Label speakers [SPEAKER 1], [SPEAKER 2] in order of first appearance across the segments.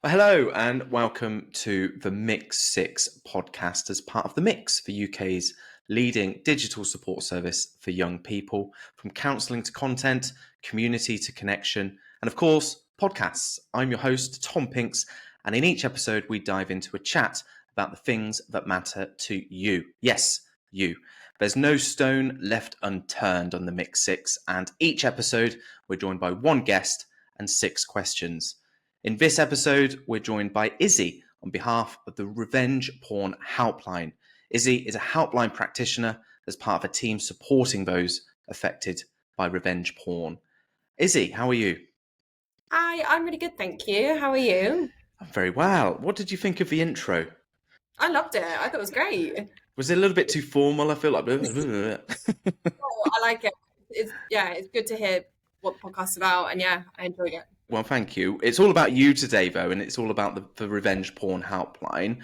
[SPEAKER 1] Well, hello and welcome to the Mix 6 podcast as part of The Mix, the UK's leading digital support service for young people, from counselling to content, community to connection, and of course, podcasts. I'm your host, Tom Pinks, and in each episode, we dive into a chat about the things that matter to you. Yes, you. There's no stone left unturned on The Mix 6, and each episode, we're joined by one guest and 6 questions. In this episode, we're joined by Izzy on behalf of the Revenge Porn Helpline. Izzy is a helpline practitioner as part of a team supporting those affected by revenge porn. Izzy, how are you?
[SPEAKER 2] Hi, I'm really good, thank you. How are you?
[SPEAKER 1] I'm very well. What did you think of the intro?
[SPEAKER 2] I loved it. I thought it was great.
[SPEAKER 1] Was it a little bit too formal? I feel like...
[SPEAKER 2] Oh, I like it. It's good to hear what the podcast's about, and yeah, I enjoyed it.
[SPEAKER 1] Well, thank you. It's all about you today, though, and it's all about the Revenge Porn Helpline.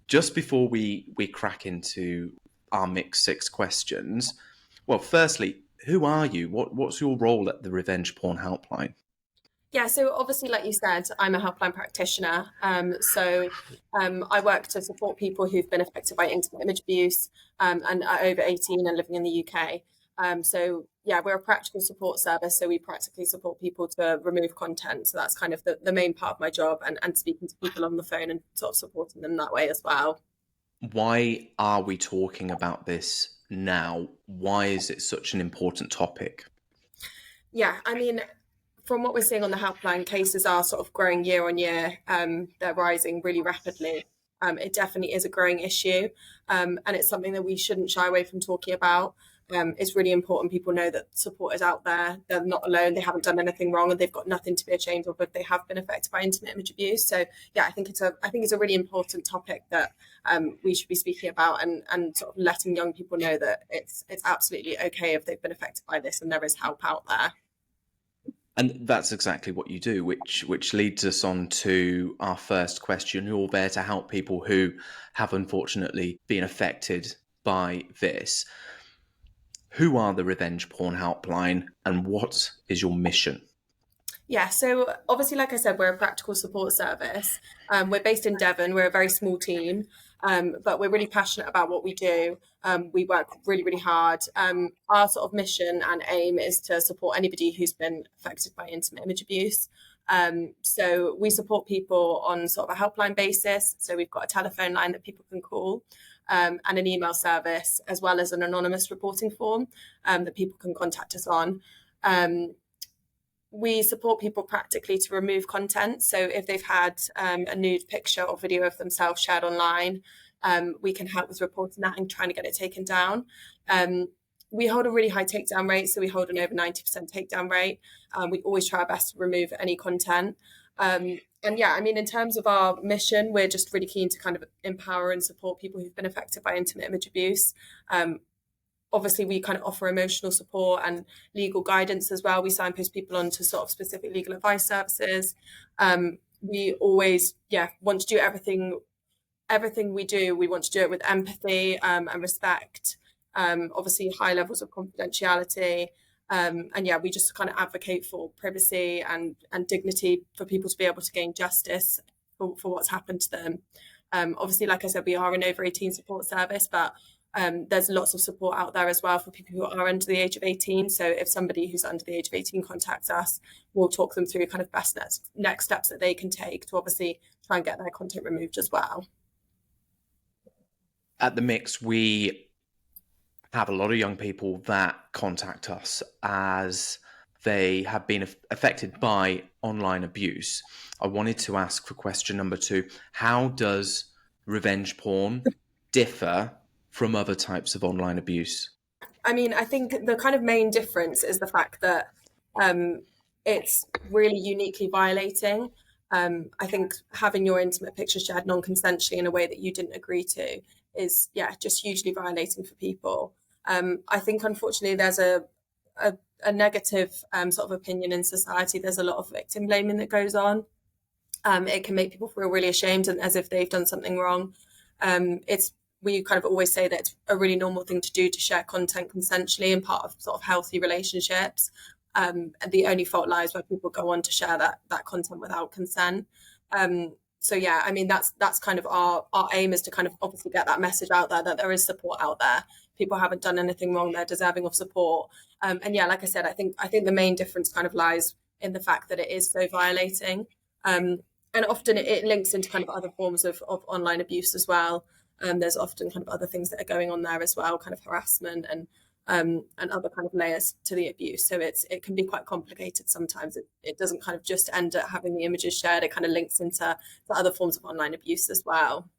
[SPEAKER 1] Just before we crack into our Mix 6 questions, well, firstly, who are you? What's your role at the Revenge Porn Helpline?
[SPEAKER 2] Yeah, so obviously, like you said, I'm a helpline practitioner. I work to support people who've been affected by intimate image abuse and are over 18 and living in the UK. We're a practical support service, so we practically support people to remove content. So that's kind of the main part of my job, and speaking to people on the phone and sort of supporting them that way as well.
[SPEAKER 1] Why are we talking about this now? Why is it such an important topic?
[SPEAKER 2] Yeah, I mean, from what we're seeing on the helpline, cases are sort of growing year on year. They're rising really rapidly. It definitely is a growing issue, and it's something that we shouldn't shy away from talking about. It's really important people know that support is out there. They're not alone. They haven't done anything wrong, and they've got nothing to be ashamed of if they have been affected by intimate image abuse. So, yeah, I think it's a really important topic that we should be speaking about, and sort of letting young people know that it's absolutely okay if they've been affected by this, and there is help out there.
[SPEAKER 1] And that's exactly what you do, which leads us on to our first question. You're there to help people who have unfortunately been affected by this. Who are the Revenge Porn Helpline and what is your mission?
[SPEAKER 2] Yeah, so obviously, like I said, we're a practical support service. We're based in Devon. We're a very small team, but we're really passionate about what we do. We work really, really hard. Our sort of mission and aim is to support anybody who's been affected by intimate image abuse. So we support people on sort of a helpline basis. So we've got a telephone line that people can call, and an email service, as well as an anonymous reporting form that people can contact us on. We support people practically to remove content. So if they've had a nude picture or video of themselves shared online, we can help with reporting that and trying to get it taken down. We hold a really high takedown rate, so we hold an over 90% takedown rate. We always try our best to remove any content. In terms of our mission, we're just really keen to kind of empower and support people who've been affected by intimate image abuse. Obviously, we kind of offer emotional support and legal guidance as well. We signpost people onto sort of specific legal advice services. We always, want to do everything we do. We want to do it with empathy and respect. Obviously, high levels of confidentiality. We just kind of advocate for privacy and dignity for people to be able to gain justice for what's happened to them. Obviously, like I said, we are an over 18 support service, but there's lots of support out there as well for people who are under the age of 18. So if somebody who's under the age of 18 contacts us, we'll talk them through kind of best next steps that they can take to obviously try and get their content removed as well.
[SPEAKER 1] At the Mix, we have a lot of young people that contact us as they have been affected by online abuse. I wanted to ask for question number 2, how does revenge porn differ from other types of online abuse?
[SPEAKER 2] I mean, I think the kind of main difference is the fact that it's really uniquely violating. I think having your intimate picture shared non-consensually in a way that you didn't agree to is, just hugely violating for people. I think, unfortunately, there's a negative sort of opinion in society. There's a lot of victim blaming that goes on. It can make people feel really ashamed and as if they've done something wrong. We kind of always say that it's a really normal thing to do to share content consensually and part of sort of healthy relationships. And the only fault lies where people go on to share that content without consent. So yeah, I mean that's kind of our aim, is to kind of obviously get that message out there that there is support out there. People haven't done anything wrong; they're deserving of support. And yeah, like I said, I think the main difference kind of lies in the fact that it is so violating, and often it links into kind of other forms of online abuse as well. There's often kind of other things that are going on there as well, kind of harassment and other kind of layers to the abuse. So it can be quite complicated sometimes. It doesn't kind of just end at having the images shared. It kind of links into other forms of online abuse as well.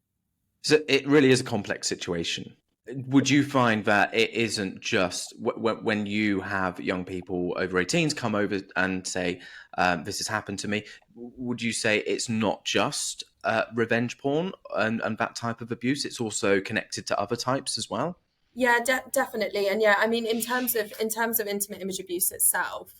[SPEAKER 1] So it really is a complex situation. Would you find that it isn't just when you have young people over 18s come over and say, this has happened to me, would you say it's not just revenge porn and that type of abuse? It's also connected to other types as well?
[SPEAKER 2] Yeah, definitely. And yeah, I mean, in terms of intimate image abuse itself,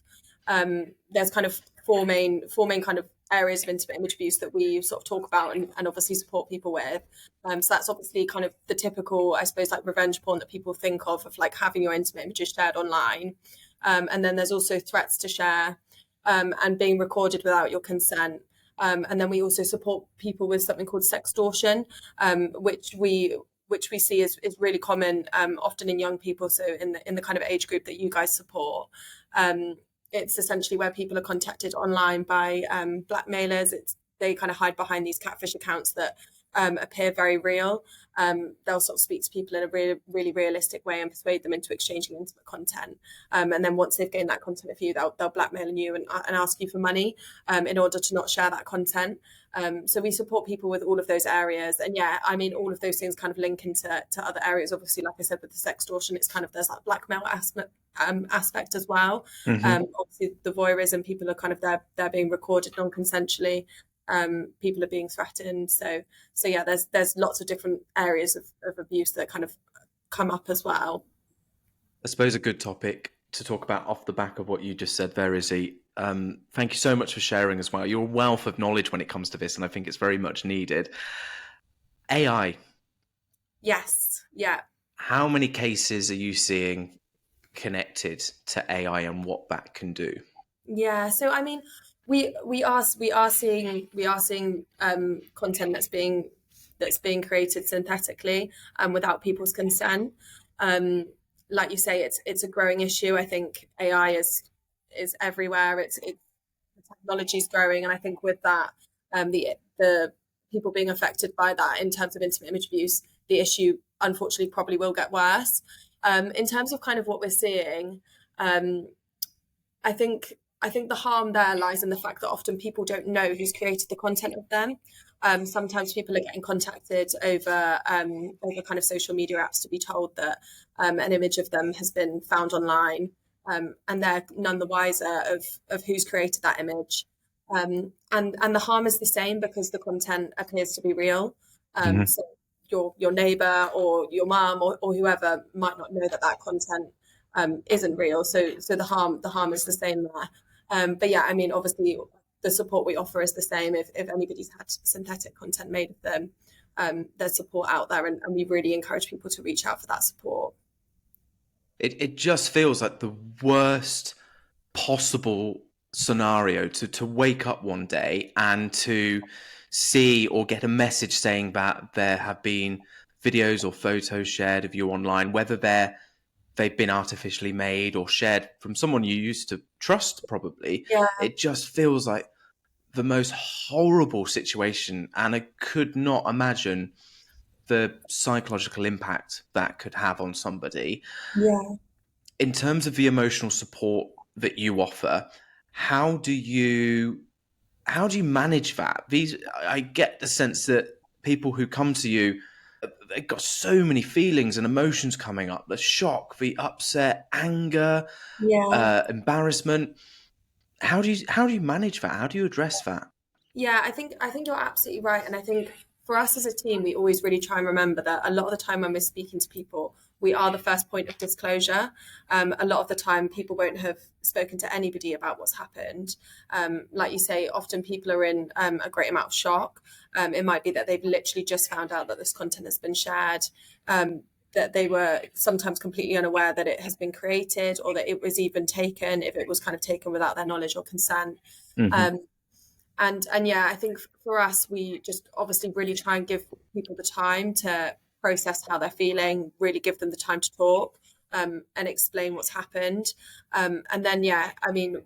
[SPEAKER 2] there's kind of four main kind of areas of intimate image abuse that we sort of talk about and obviously support people with. So that's obviously kind of the typical, I suppose, like revenge porn that people think of like having your intimate images shared online. And then there's also threats to share, and being recorded without your consent. And then we also support people with something called sextortion, which we see is really common, often in young people. So in the kind of age group that you guys support, it's essentially where people are contacted online by blackmailers. They kind of hide behind these catfish accounts that appear very real. They'll sort of speak to people in a really realistic way and persuade them into exchanging intimate content. And then once they've gained that content of you, they'll blackmail you and ask you for money in order to not share that content. So we support people with all of those areas. And yeah, I mean, all of those things kind of link into other areas. Obviously, like I said, with the sextortion, it's kind of, there's that blackmail aspect as well.
[SPEAKER 1] Hmm.
[SPEAKER 2] Obviously, the voyeurism, people are kind of, they're being recorded non-consensually. People are being threatened. So yeah, there's lots of different areas of abuse that kind of come up as well.
[SPEAKER 1] I suppose a good topic to talk about off the back of what you just said there, Izzy. Thank you so much for sharing as well. You're a wealth of knowledge when it comes to this, and I think it's very much needed. AI,
[SPEAKER 2] Yes, yeah.
[SPEAKER 1] how many cases are you seeing connected to AI and what that can do?
[SPEAKER 2] Yeah, so I mean, we are seeing content that's being created synthetically without people's consent. Um, like you say, it's a growing issue. I think AI is everywhere. It's the technology is growing, and I think with that, the people being affected by that in terms of intimate image abuse, the issue unfortunately probably will get worse. In terms of kind of what we're seeing, um, I think I think the harm there lies in the fact that often people don't know who's created the content of them. Sometimes people are getting contacted over kind of social media apps to be told that an image of them has been found online, and they're none the wiser of who's created that image. And the harm is the same because the content appears to be real.
[SPEAKER 1] Hmm.
[SPEAKER 2] So your neighbor or your mum or whoever might not know that that content isn't real. So the harm is the same there. But yeah, I mean, obviously, the support we offer is the same. If anybody's had synthetic content made of them, there's support out there, and we really encourage people to reach out for that support.
[SPEAKER 1] It just feels like the worst possible scenario to wake up one day and to see or get a message saying that there have been videos or photos shared of you online, whether they've been artificially made or shared from someone you used to trust, probably.
[SPEAKER 2] Yeah,
[SPEAKER 1] It just feels like the most horrible situation, and I could not imagine the psychological impact that could have on somebody.
[SPEAKER 2] yeah,
[SPEAKER 1] In terms of the emotional support that you offer, how do you how do you manage that? These, I get the sense that people who come to you, they've got so many feelings and emotions coming up: the shock, the upset, anger,
[SPEAKER 2] yeah.
[SPEAKER 1] embarrassment. How do you manage that? How do you address that?
[SPEAKER 2] Yeah, I think you're absolutely right, and I think for us as a team, we always really try and remember that a lot of the time when we're speaking to people, we are the first point of disclosure. A lot of the time, people won't have spoken to anybody about what's happened. Like you say, often people are in a great amount of shock. It might be that they've literally just found out that this content has been shared. That they were sometimes completely unaware that it has been created or that it was even taken, if it was kind of taken without their knowledge or consent.
[SPEAKER 1] Hmm.
[SPEAKER 2] Um, And yeah, I think for us, we just obviously really try and give people the time to process how they're feeling, really give them the time to talk, and explain what's happened. And then, yeah, I mean,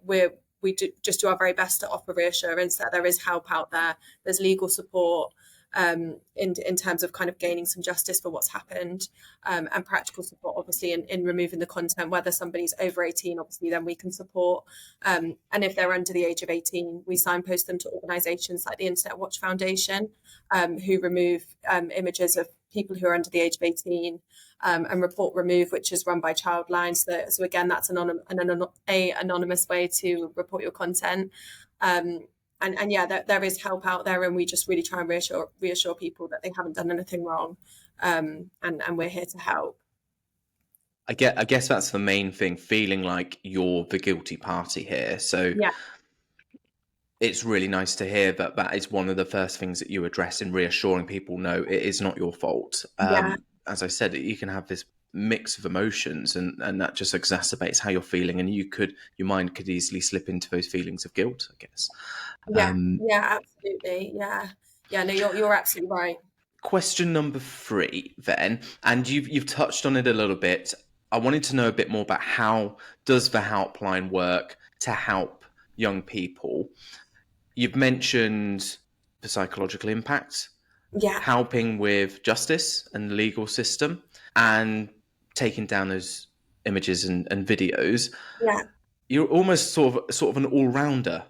[SPEAKER 2] just do our very best to offer reassurance that there is help out there. There's legal support, in terms of kind of gaining some justice for what's happened, and practical support, obviously, in removing the content. Whether somebody's over 18, obviously, then we can support. And if they're under the age of 18, we signpost them to organisations like the Internet Watch Foundation, who remove images of people who are under the age of 18, and Report Remove, which is run by Childline. So again, that's an anonymous way to report your content. And yeah, there is help out there, and we just really try and reassure people that they haven't done anything wrong, and we're here to help.
[SPEAKER 1] I guess that's the main thing, feeling like you're the guilty party here. So
[SPEAKER 2] Yeah,
[SPEAKER 1] it's really nice to hear that that is one of the first things that you address in reassuring people, no, it is not your fault.
[SPEAKER 2] yeah,
[SPEAKER 1] As I said, you can have this mix of emotions, and that just exacerbates how you're feeling, and your mind could easily slip into those feelings of guilt, I guess.
[SPEAKER 2] yeah, yeah, absolutely, yeah, yeah. No, you're absolutely right.
[SPEAKER 1] Question number 3 then, and you've touched on it a little bit. I wanted to know a bit more about how does the helpline work to help young people. You've mentioned the psychological impact,
[SPEAKER 2] Yeah,
[SPEAKER 1] helping with justice and the legal system, and taking down those images and videos.
[SPEAKER 2] yeah,
[SPEAKER 1] You're almost sort of an all-rounder,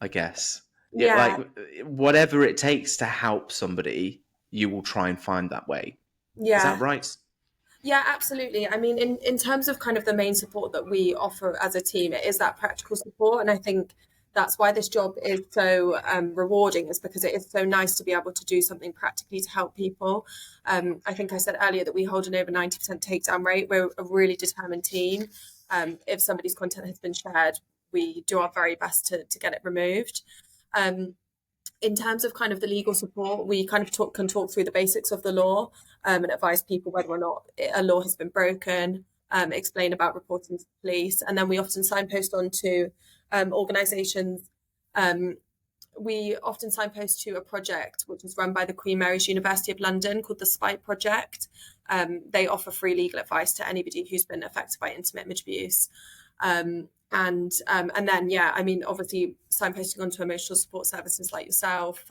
[SPEAKER 1] I guess. Yeah,
[SPEAKER 2] yeah,
[SPEAKER 1] like whatever it takes to help somebody, you will try and find that way. Is that
[SPEAKER 2] yeah.
[SPEAKER 1] right?
[SPEAKER 2] Yeah, absolutely. I mean, in terms of kind of the main support that we offer as a team, it is that practical support. And I think that's why this job is so rewarding, is because it is so nice to be able to do something practically to help people. I think I said earlier that we hold an over 90% takedown rate. We're a really determined team. If somebody's content has been shared, we do our very best to get it removed. Um, in terms of kind of the legal support, we kind of can talk through the basics of the law, and advise people whether or not a law has been broken, explain about reporting to the police, and then we often signpost on to organisations. Um, we often signpost to a project which is run by the Queen Mary's University of London called the Spite Project. They offer free legal advice to anybody who's been affected by intimate image abuse. And then, yeah, I mean, obviously signposting onto emotional support services like yourself,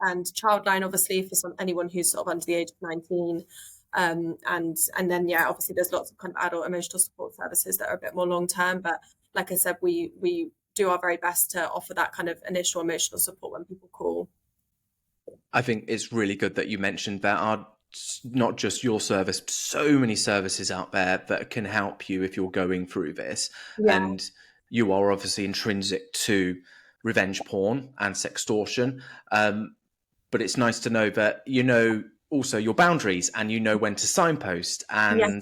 [SPEAKER 2] and Childline, obviously, for anyone who's sort of under the age of 19. And then, yeah, obviously there's lots of kind of adult emotional support services that are a bit more long term. But like I said, we do our very best to offer that kind of initial emotional support when people call.
[SPEAKER 1] I think it's really good that you mentioned there are not just your service, so many services out there that can help you if you're going through this.
[SPEAKER 2] Yeah,
[SPEAKER 1] And you are obviously intrinsic to revenge porn and sextortion. But it's nice to know that you know also your boundaries, and you know when to signpost,
[SPEAKER 2] yeah,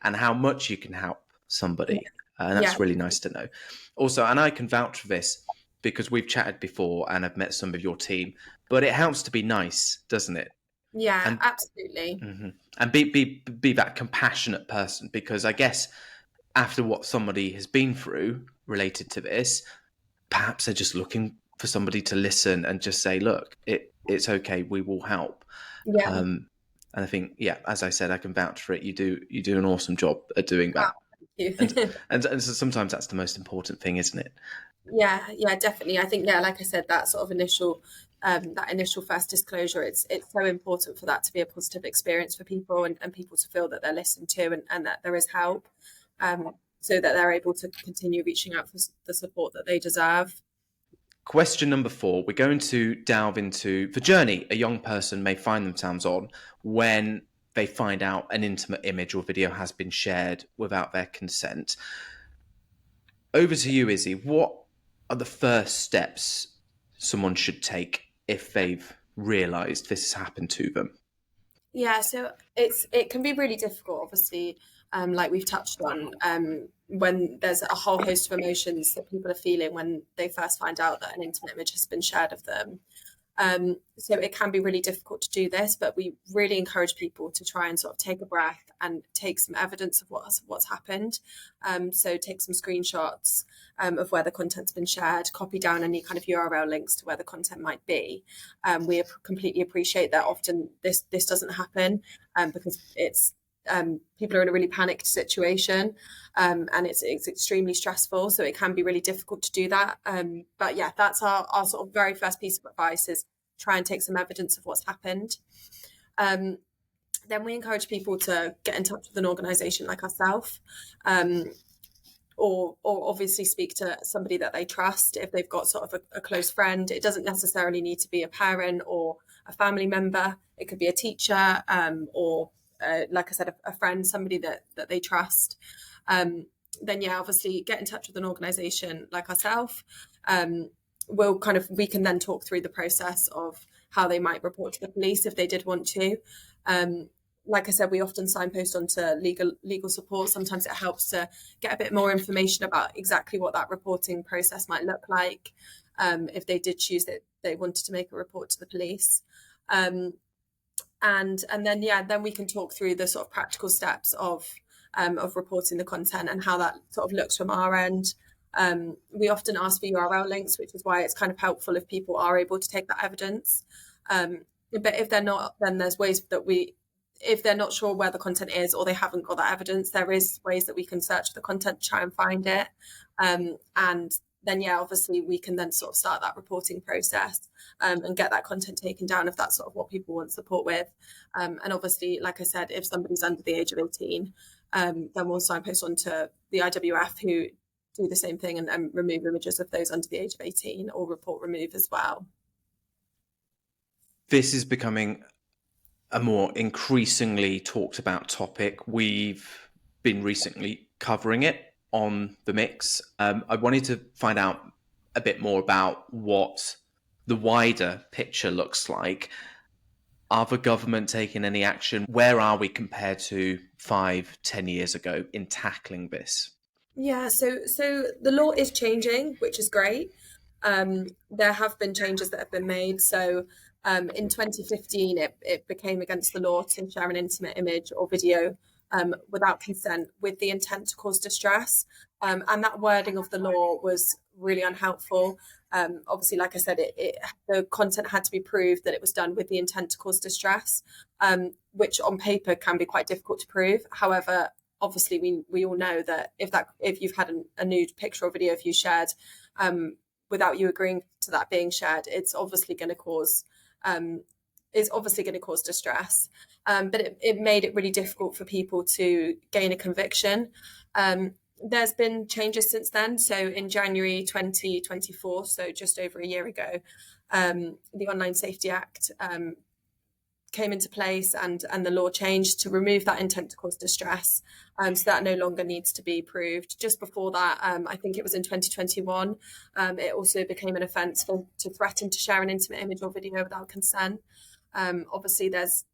[SPEAKER 1] and how much you can help somebody. And
[SPEAKER 2] yeah,
[SPEAKER 1] that's really nice to know. Also, and I can vouch for this because we've chatted before and I've met some of your team, but it helps to be nice, doesn't it?
[SPEAKER 2] yeah,
[SPEAKER 1] And
[SPEAKER 2] absolutely.
[SPEAKER 1] and be that compassionate person, because I guess after what somebody has been through related to this, perhaps they're just looking for somebody to listen and just say, look, it's okay, we will help.
[SPEAKER 2] Yeah.
[SPEAKER 1] And I think, yeah, as I said, I can vouch for it. You do an awesome job at doing
[SPEAKER 2] Oh,
[SPEAKER 1] that.
[SPEAKER 2] thank
[SPEAKER 1] And
[SPEAKER 2] you.
[SPEAKER 1] and so sometimes that's the most important thing, isn't it?
[SPEAKER 2] Yeah, yeah, definitely. I think, yeah, like I said, that sort of that initial first disclosure, it's so important for that to be a positive experience for people, and people to feel that they're listened to, and that there is help, so that they're able to continue reaching out for the support that they deserve.
[SPEAKER 1] Question number 4, we're going to delve into the journey a young person may find themselves on when they find out an intimate image or video has been shared without their consent. Over to you, Izzy. What are the first steps someone should take if they've realised this has happened to them?
[SPEAKER 2] Yeah, so it can be really difficult, obviously, like we've touched on, when there's a whole host of emotions that people are feeling when they first find out that an intimate image has been shared of them. So it can be really difficult to do this, but we really encourage people to try and sort of take a breath and take some evidence of what's happened. So take some screenshots of where the content's been shared, copy down any kind of URL links to where the content might be. We completely appreciate that often this doesn't happen because it's people are in a really panicked situation, and it's extremely stressful, so it can be really difficult to do that. But yeah, that's our sort of very first piece of advice, is try and take some evidence of what's happened. Then we encourage people to get in touch with an organisation like ourselves, or obviously speak to somebody that they trust if they've got sort of a close friend. It doesn't necessarily need to be a parent or a family member. It could be a teacher, or like I said, a friend, somebody that they trust. Then yeah, obviously get in touch with an organisation like ourselves. We can then talk through the process of how they might report to the police if they did want to. Like I said, we often signpost onto legal support. Sometimes it helps to get a bit more information about exactly what that reporting process might look like, if they did choose that they wanted to make a report to the police. And then we can talk through the sort of practical steps of reporting the content and how that sort of looks from our end. We often ask for URL links, which is why it's kind of helpful if people are able to take that evidence. But if they're not, then there's ways that if they're not sure where the content is or they haven't got that evidence, there is ways that we can search the content to try and find it. And then, yeah, obviously we can then sort of start that reporting process, and get that content taken down if that's sort of what people want support with. And obviously, like I said, if somebody's under the age of 18, then we'll signpost onto the IWF, who do the same thing and remove images of those under the age of 18, or report remove as well.
[SPEAKER 1] This is becoming a more increasingly talked about topic. We've been recently covering it on The Mix. I wanted to find out a bit more about what the wider picture looks like. Are the government taking any action? Where are we compared to 5-10 years ago in tackling this?
[SPEAKER 2] Yeah, so the law is changing, which is great. There have been changes that have been made. So in 2015, it became against the law to share an intimate image or video without consent with the intent to cause distress. And that wording of the law was really unhelpful. Obviously, like I said, the content had to be proved that it was done with the intent to cause distress, which on paper can be quite difficult to prove. However, obviously, we all know that if you've had a nude picture or video of you shared without you agreeing to that being shared, it's obviously going to cause distress. But it made it really difficult for people to gain a conviction. There's been changes since then. So in January 2024, so just over a year ago, the Online Safety Act came into place, and the law changed to remove that intent to cause distress. So that no longer needs to be proved. Just before that, I think it was in 2021, it also became an offence to threaten to share an intimate image or video without consent. Obviously, there's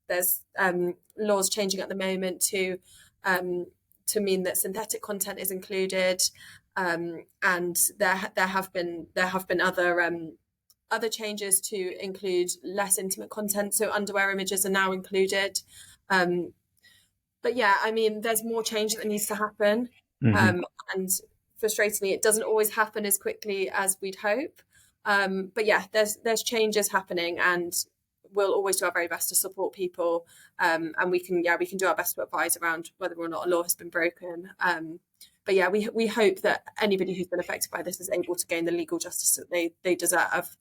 [SPEAKER 2] laws changing at the moment to mean that synthetic content is included, and there have been other changes to include less intimate content. So underwear images are now included. But yeah, I mean, there's more change that needs to happen.
[SPEAKER 1] Mm-hmm.
[SPEAKER 2] And frustratingly, it doesn't always happen as quickly as we'd hope. But yeah, there's changes happening, and we'll always do our very best to support people. And we can do our best to advise around whether or not a law has been broken. But yeah, we hope that anybody who's been affected by this is able to gain the legal justice that they deserve.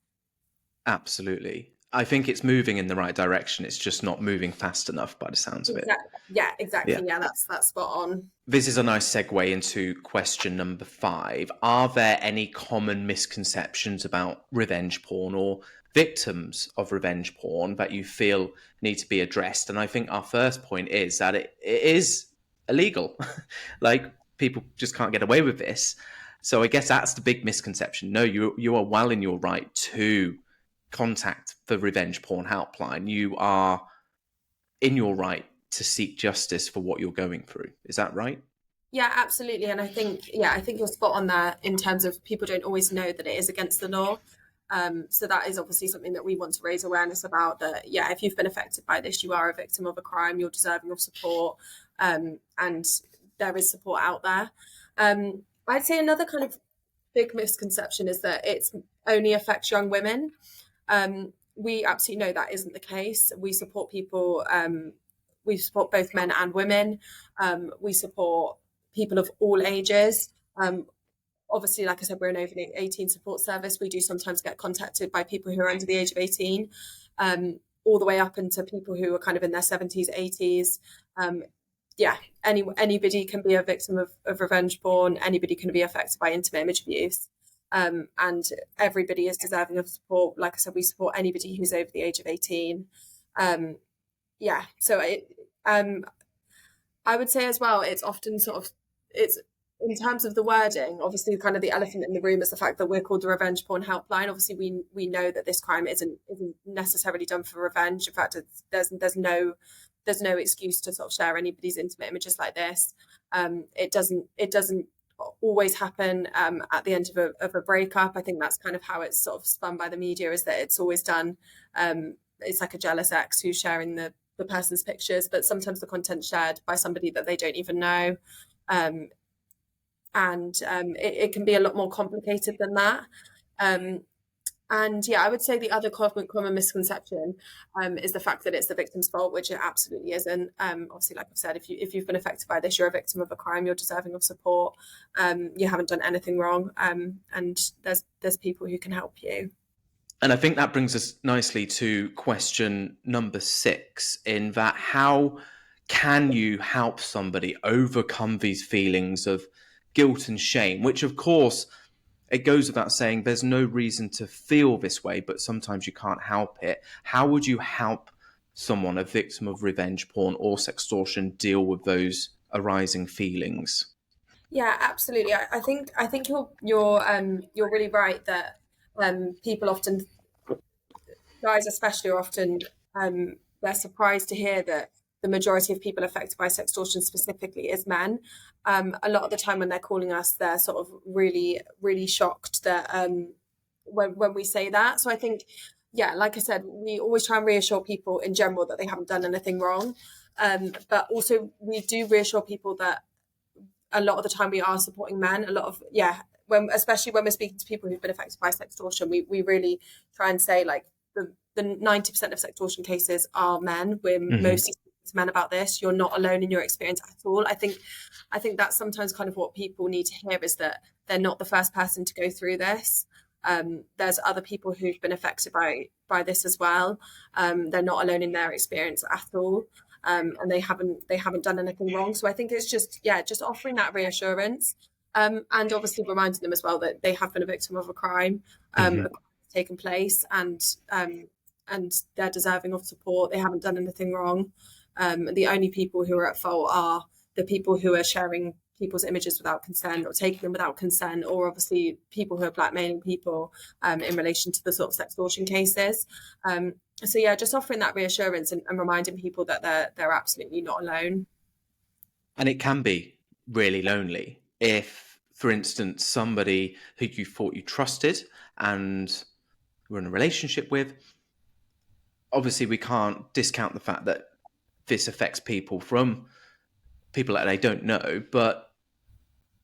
[SPEAKER 1] Absolutely. I think it's moving in the right direction. It's just not moving fast enough by the sounds of it.
[SPEAKER 2] Yeah, exactly. Yeah, that's spot on.
[SPEAKER 1] This is a nice segue into question number 5. Are there any common misconceptions about revenge porn or victims of revenge porn that you feel need to be addressed? And I think our first point is that it is illegal. Like, people just can't get away with this. So I guess that's the big misconception. No, you are well in your right to contact the Revenge Porn Helpline. You are in your right to seek justice for what you're going through. Is that right?
[SPEAKER 2] Yeah, absolutely. And I think you're spot on there in terms of people don't always know that it is against the law. So that is obviously something that we want to raise awareness about, that, yeah, if you've been affected by this, you are a victim of a crime, you're deserving of support, and there is support out there. I'd say another kind of big misconception is that it only affects young women. We absolutely know that isn't the case. We support people, we support both men and women. We support people of all ages. Obviously, like I said, we're an over 18 support service. We do sometimes get contacted by people who are under the age of 18, all the way up into people who are kind of in their 70s, 80s. Yeah, anybody can be a victim of revenge porn. Anybody can be affected by intimate image abuse. And everybody is deserving of support. Like I said, we support anybody who's over the age of 18. Yeah, so I would say as well, it's often it's in terms of the wording, obviously kind of the elephant in the room is the fact that we're called the Revenge Porn Helpline. Obviously, we know that this crime isn't necessarily done for revenge. In fact, there's no excuse to sort of share anybody's intimate images like this. It doesn't always happen at the end of a breakup. I think that's kind of how it's sort of spun by the media, is that it's always done. It's like a jealous ex who's sharing the person's pictures, but sometimes the content's shared by somebody that they don't even know. It can be a lot more complicated than that. And yeah, I would say the other common misconception is the fact that it's the victim's fault, which it absolutely isn't. Obviously, like I've said, if you've been affected by this, you're a victim of a crime, you're deserving of support. You haven't done anything wrong, and there's people who can help you.
[SPEAKER 1] And I think that brings us nicely to question number 6, in that how can you help somebody overcome these feelings of guilt and shame, which of course, it goes without saying, there's no reason to feel this way, but sometimes you can't help it. How would you help someone, a victim of revenge porn or sextortion, deal with those arising feelings?
[SPEAKER 2] Yeah, absolutely. I think you're really right that people often, guys especially, are often they're surprised to hear that the majority of people affected by sextortion specifically is men. A lot of the time when they're calling us, they're sort of really, really shocked that when we say that. So I think, yeah, like I said, we always try and reassure people in general that they haven't done anything wrong. But also we do reassure people that a lot of the time we are supporting men. A lot of, yeah, especially when we're speaking to people who've been affected by sextortion, we really try and say, like, the 90% of sextortion cases are men. We're mostly speaking to men about this. You're not alone in your experience at all. I think that's sometimes kind of what people need to hear, is that they're not the first person to go through this. There's other people who've been affected by this as well. They're not alone in their experience at all. And they haven't done anything wrong. So I think it's just offering that reassurance, and obviously reminding them as well that they have been a victim of a crime, taken place, and they're deserving of support. They haven't done anything wrong. The only people who are at fault are the people who are sharing people's images without consent, or taking them without consent, or obviously people who are blackmailing people in relation to the sort of sextortion cases. So yeah, just offering that reassurance and reminding people that they're absolutely not alone.
[SPEAKER 1] And it can be really lonely if, for instance, somebody who you thought you trusted and were in a relationship with, obviously we can't discount the fact that this affects people from people that they don't know, but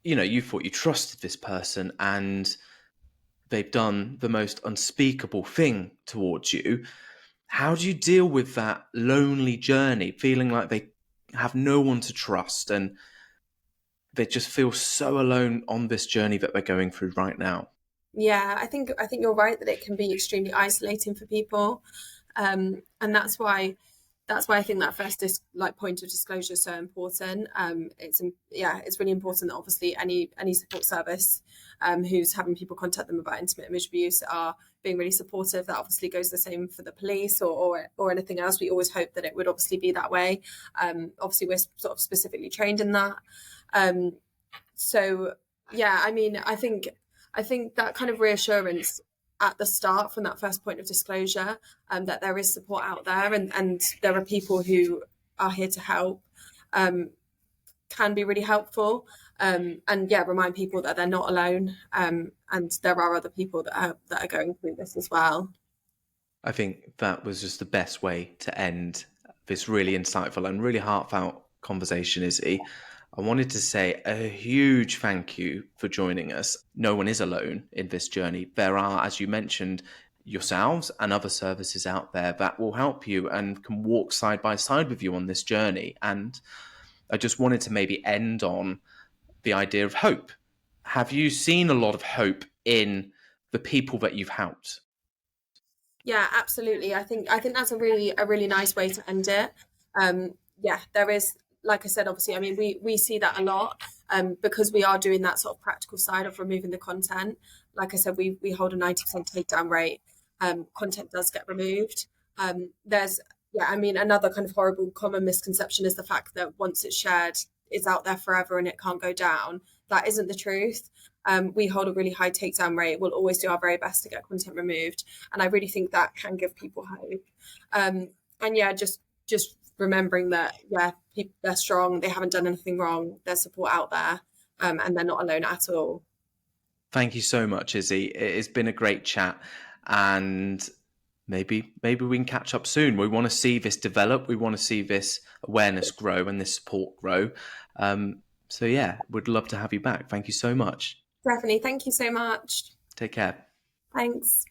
[SPEAKER 1] you thought you trusted this person and they've done the most unspeakable thing towards you. How do you deal with that lonely journey, feeling like they have no one to trust and they just feel so alone on this journey that they're going through right now?
[SPEAKER 2] Yeah, I think you're right that it can be extremely isolating for people, and that's why I think that first point of disclosure is so important. It's really important that obviously any support service who's having people contact them about intimate image abuse are being really supportive. That obviously goes the same for the police or anything else. We always hope that it would obviously be that way. Obviously we're sort of specifically trained in that. So yeah, I mean, I think that kind of reassurance at the start, from that first point of disclosure, that there is support out there, and there are people who are here to help, can be really helpful. and yeah, remind people that they're not alone, and there are other people that are going through this as well.
[SPEAKER 1] I think that was just the best way to end this really insightful and really heartfelt conversation, Izzy. I wanted to say a huge thank you for joining us. No one is alone in this journey. There are, as you mentioned, yourselves and other services out there that will help you and can walk side by side with you on this journey. And I just wanted to maybe end on the idea of hope. Have you seen a lot of hope in the people that you've helped?
[SPEAKER 2] Yeah, absolutely. I think that's a really nice way to end it. Yeah, there is, like I said, obviously, I mean, we see that a lot, because we are doing that sort of practical side of removing the content. Like I said, we hold a 90% takedown rate. Content does get removed. There's Yeah, I mean, another kind of horrible common misconception is the fact that once it's shared, it's out there forever and it can't go down. That isn't the truth. We hold a really high takedown rate. We'll always do our very best to get content removed, and I really think that can give people hope. And yeah, just remembering that, yeah, people, they're strong, they haven't done anything wrong, there's support out there, and they're not alone at all.
[SPEAKER 1] Thank you so much, Izzy. It has been a great chat, and maybe we can catch up soon. We want to see this develop. We want to see this awareness grow and this support grow. So yeah, would love to have you back. Thank you so much.
[SPEAKER 2] Definitely. Thank you so much.
[SPEAKER 1] Take care.
[SPEAKER 2] Thanks.